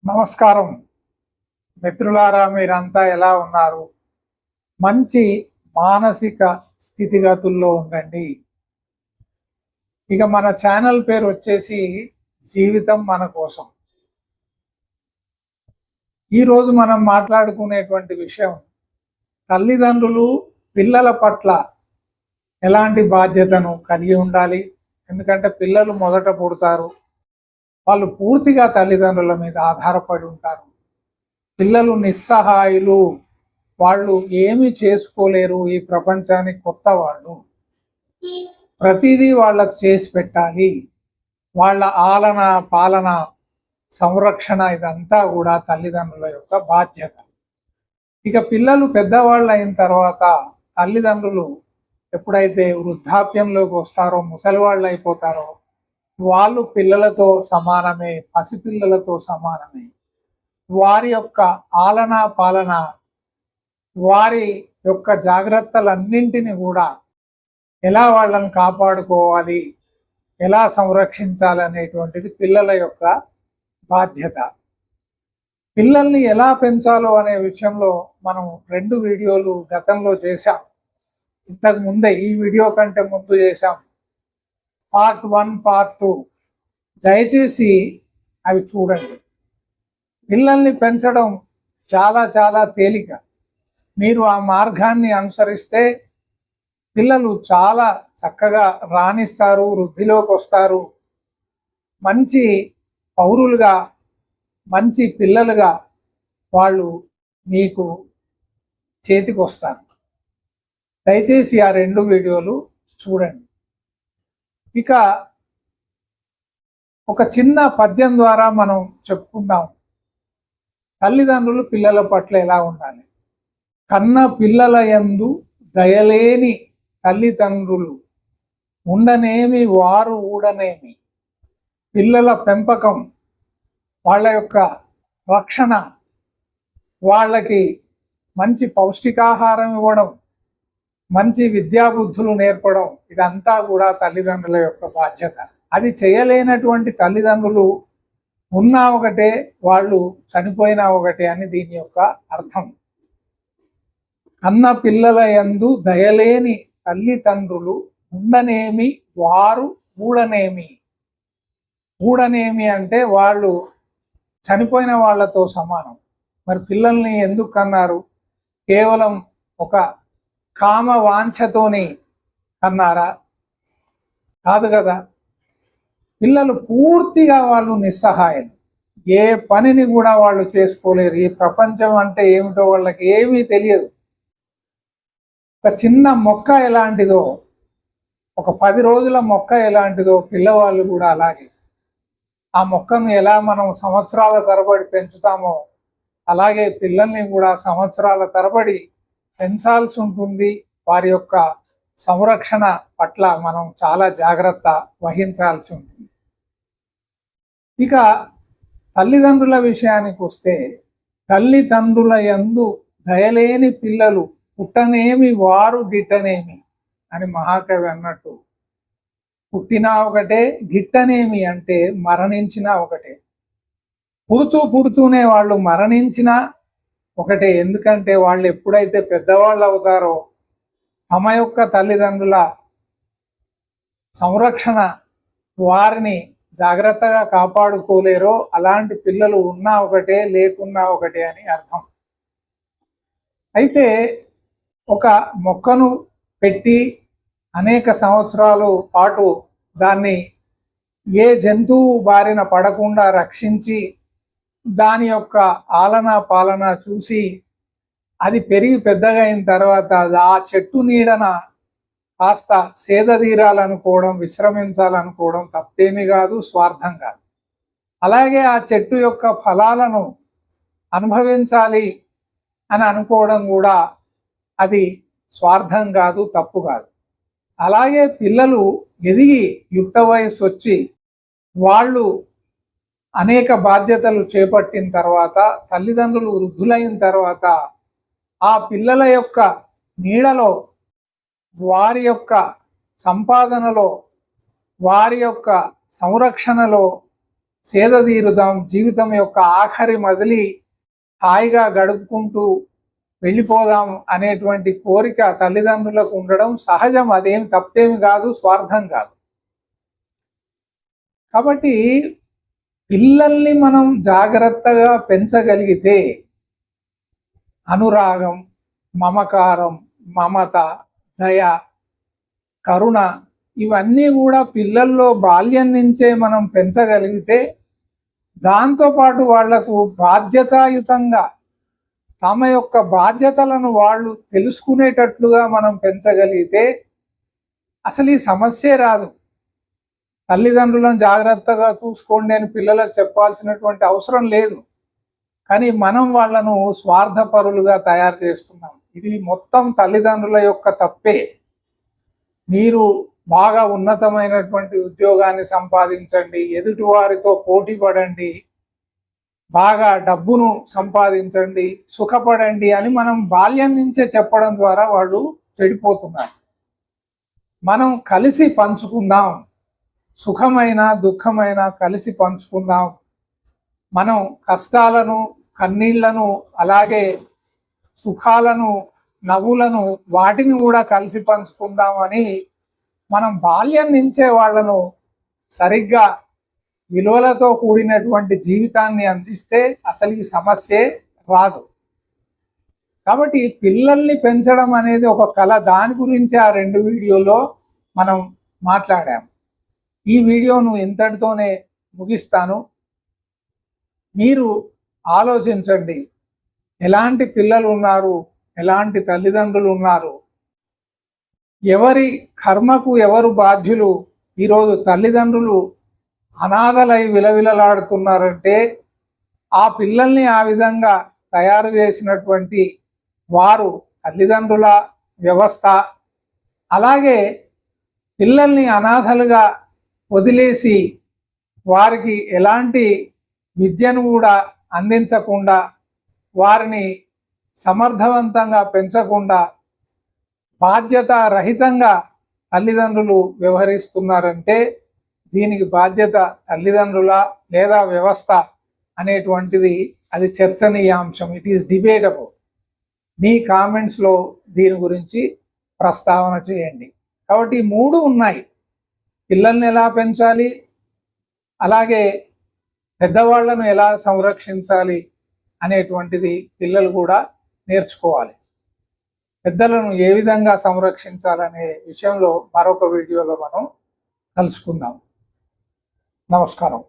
నమస్కారం మిత్రులారా, మీరంతా ఎలా ఉన్నారు? మంచి మానసిక స్థితిగతుల్లో ఉండండి. ఇక మన ఛానల్ పేరు వచ్చేసి జీవితం మన కోసం. ఈరోజు మనం మాట్లాడుకునేటువంటి విషయం తల్లిదండ్రులు పిల్లల పట్ల ఎలాంటి బాధ్యతను కలిగి ఉండాలి. ఎందుకంటే పిల్లలు మొదట పుడతారు, వాళ్ళు పూర్తిగా తల్లిదండ్రుల మీద ఆధారపడి ఉంటారు. పిల్లలు నిస్సహాయులు, వాళ్ళు ఏమి చేసుకోలేరు. ఈ ప్రపంచానికి కొత్త వాళ్ళు, ప్రతిదీ వాళ్ళకు చేసి పెట్టాలి. వాళ్ళ ఆలన పాలన సంరక్షణ ఇదంతా కూడా తల్లిదండ్రుల యొక్క బాధ్యత. ఇక పిల్లలు పెద్దవాళ్ళు అయిన తర్వాత తల్లిదండ్రులు ఎప్పుడైతే వృద్ధాప్యంలోకి వస్తారో, ముసలివాళ్ళు అయిపోతారో, వాళ్ళు పిల్లలతో సమానమే, పసిపిల్లలతో సమానమే. వారి యొక్క ఆలన పాలన, వారి యొక్క జాగ్రత్తలన్నింటినీ కూడా ఎలా వాళ్ళని కాపాడుకోవాలి, ఎలా సంరక్షించాలనేటువంటిది పిల్లల యొక్క బాధ్యత. పిల్లల్ని ఎలా పెంచాలో అనే విషయంలో మనం 2 వీడియోలు గతంలో చేశాం. ఇంతకు ముందే ఈ వీడియో కంటే ముందు చేశాం. పార్ట్ 1, పార్ట్ 2 దయచేసి అవి చూడండి. పిల్లల్ని పెంచడం చాలా చాలా తేలిక. మీరు ఆ మార్గాన్ని అనుసరిస్తే పిల్లలు చాలా చక్కగా రాణిస్తారు, వృద్ధిలోకి వస్తారు, మంచి పౌరులుగా, మంచి పిల్లలుగా వాళ్ళు మీకు చేతికి వస్తారు. దయచేసి ఆ 2 వీడియోలు చూడండి. ఇక ఒక చిన్న పద్యం ద్వారా మనం చెప్పుకుందాం తల్లిదండ్రులు పిల్లల పట్ల ఎలా ఉండాలి. కన్న పిల్లల యందు దయలేని తల్లిదండ్రులు ఉండనేమి వారు ఊడనేమి. పిల్లల పెంపకం, వాళ్ళ యొక్క రక్షణ, వాళ్ళకి మంచి పౌష్టికాహారం ఇవ్వడం, మంచి విద్యాబుద్ధులు నేర్పడం, ఇదంతా కూడా తల్లిదండ్రుల యొక్క బాధ్యత. అది చేయలేనటువంటి తల్లిదండ్రులు ఉన్నా ఒకటే, వాళ్ళు చనిపోయినా ఒకటే అని దీని యొక్క అర్థం. కన్న పిల్లల యందు దయలేని తల్లిదండ్రులు ఉండనేమి వారు ఊడనేమి. ఊడనేమి అంటే వాళ్ళు చనిపోయిన వాళ్ళతో సమానం. మరి పిల్లల్ని ఎందుకు కన్నారు? కేవలం ఒక కామ వాంఛతోని కన్నారా? కాదు కదా. పిల్లలు పూర్తిగా వాళ్ళు నిస్సహాయం, ఏ పనిని కూడా వాళ్ళు చేసుకోలేరు. ఈ ప్రపంచం అంటే ఏమిటో వాళ్ళకి ఏమీ తెలియదు. ఒక చిన్న మొక్క ఎలాంటిదో, ఒక 10 రోజుల మొక్క ఎలాంటిదో పిల్లవాళ్ళు కూడా అలాగే. ఆ మొక్కను ఎలా మనం సంవత్సరాల తరబడి పెంచుతామో అలాగే పిల్లల్ని కూడా సంవత్సరాల తరబడి పెంచాల్సి ఉంటుంది. వారి యొక్క సంరక్షణ పట్ల మనం చాలా జాగ్రత్త వహించాల్సి ఉంటుంది. ఇక తల్లిదండ్రుల విషయానికి వస్తే, తల్లిదండ్రుల యందు దయలేని పిల్లలు పుట్టనేమి వారు గిట్టనేమి అని మహాకవి అన్నట్టు, పుట్టినా ఒకటే, గిట్టనేమి అంటే మరణించినా ఒకటే. పుడుతూనే వాళ్ళు మరణించినా ఒకటే. ఎందుకంటే వాళ్ళు ఎప్పుడైతే పెద్దవాళ్ళు అవుతారో, తమ యొక్క తల్లిదండ్రుల సంరక్షణ, వారిని జాగ్రత్తగా కాపాడుకోలేరో అలాంటి పిల్లలు ఉన్నా ఒకటే, లేకున్నా ఒకటే అని అర్థం. అయితే ఒక మొక్కను పెట్టి అనేక సంవత్సరాల పాటు దాన్ని ఏ జంతువు బారిన పడకుండా రక్షించి, దాని యొక్క ఆలన పాలన చూసి, అది పెరిగి పెద్దగా అయిన తర్వాత ఆ చెట్టు నీడన కాస్త సేదతీరాలనుకోవడం, విశ్రమించాలనుకోవడం తప్పేమీ కాదు, స్వార్థం కాదు. అలాగే ఆ చెట్టు యొక్క ఫలాలను అనుభవించాలి అని అనుకోవడం కూడా అది స్వార్థం కాదు, తప్పు కాదు. అలాగే పిల్లలు ఎదిగి యుక్త వయసు వచ్చి వాళ్ళు అనేక బాధ్యతలు చేపట్టిన తర్వాత, తల్లిదండ్రులు వృద్ధులైన తర్వాత, ఆ పిల్లల యొక్క నీడలో, వారి యొక్క సంపాదనలో, వారి యొక్క సంరక్షణలో సేద తీరుదాం, జీవితం యొక్క ఆఖరి మజిలీ హాయిగా గడుపుకుంటూ వెళ్ళిపోదాం అనేటువంటి కోరిక తల్లిదండ్రులకు ఉండడం సహజం. అదేం తప్పేమి కాదు, స్వార్థం కాదు. కాబట్టి పిల్లల్ని మనం జాగ్రత్తగా పెంచగలిగితే అనురాగం, మమకారం, మమత, దయ, కరుణ ఇవన్నీ కూడా పిల్లల్లో బాల్యం నుంచే మనం పెంచగలిగితే, దాంతోపాటు వాళ్లకు బాధ్యతాయుతంగా తమ యొక్క బాధ్యతలను వాళ్ళు తెలుసుకునేటట్లుగా మనం పెంచగలిగితే అసలు ఈ సమస్యే రాదు. తల్లిదండ్రులను జాగ్రత్తగా చూసుకోండి అని పిల్లలకు చెప్పాల్సినటువంటి అవసరం లేదు. కానీ మనం వాళ్ళను స్వార్థపరులుగా తయారు చేస్తున్నాం. ఇది మొత్తం తల్లిదండ్రుల యొక్క తప్పే. మీరు బాగా ఉన్నతమైనటువంటి ఉద్యోగాన్ని సంపాదించండి, ఎదుటివారితో పోటీ పడండి, బాగా డబ్బును సంపాదించండి, సుఖపడండి అని మనం బాల్యం నుంచే చెప్పడం ద్వారా వాళ్ళు చెడిపోతున్నారు. మనం కలిసి పంచుకుందాం, సుఖమైన దుఃఖమైన కలిసి పంచుకుందాం. మనం కష్టాలను, కన్నీళ్లను, అలాగే సుఖాలను, నవ్వులను వాటిని కూడా కలిసి పంచుకుందామని మనం బాల్యం నుంచే వాళ్ళను సరిగ్గా విలువలతో కూడినటువంటి జీవితాన్ని అందిస్తే అసలు ఈ సమస్యే రాదు. కాబట్టి పిల్లల్ని పెంచడం అనేది ఒక కళ. దాని గురించి ఆ 2 వీడియోలో మనం మాట్లాడాం. ఈ వీడియోను ఇంతటితోనే ముగిస్తాను. మీరు ఆలోచించండి, ఎలాంటి పిల్లలు ఉన్నారు, ఎలాంటి తల్లిదండ్రులు ఉన్నారు, ఎవరి కర్మకు ఎవరు బాధ్యులు. ఈరోజు తల్లిదండ్రులు అనాథలై విలవిలలాడుతున్నారంటే ఆ పిల్లల్ని ఆ విధంగా తయారు చేసినటువంటి వారు తల్లిదండ్రుల వ్యవస్థ. అలాగే పిల్లల్ని అనాథలుగా వదిలేసి వారికి ఎలాంటి విద్యను కూడా అందించకుండా, వారిని సమర్థవంతంగా పెంచకుండా బాధ్యత రహితంగా తల్లిదండ్రులు వ్యవహరిస్తున్నారంటే దీనికి బాధ్యత తల్లిదండ్రుల లేదా వ్యవస్థ అనేటువంటిది అది చర్చనీయాంశం. It is debatable. మీ కామెంట్స్లో దీని గురించి ప్రస్తావన చేయండి. కాబట్టి 3 ఉన్నాయి. పిల్లల్ని ఎలా పెంచాలి, అలాగే పెద్దవాళ్లను ఎలా సంరక్షించాలి అనేటువంటిది పిల్లలు కూడా నేర్చుకోవాలి. పెద్దలను ఏ విధంగా సంరక్షించాలనే విషయంలో మరొక వీడియోలో మనం కలుసుకుందాం. నమస్కారం.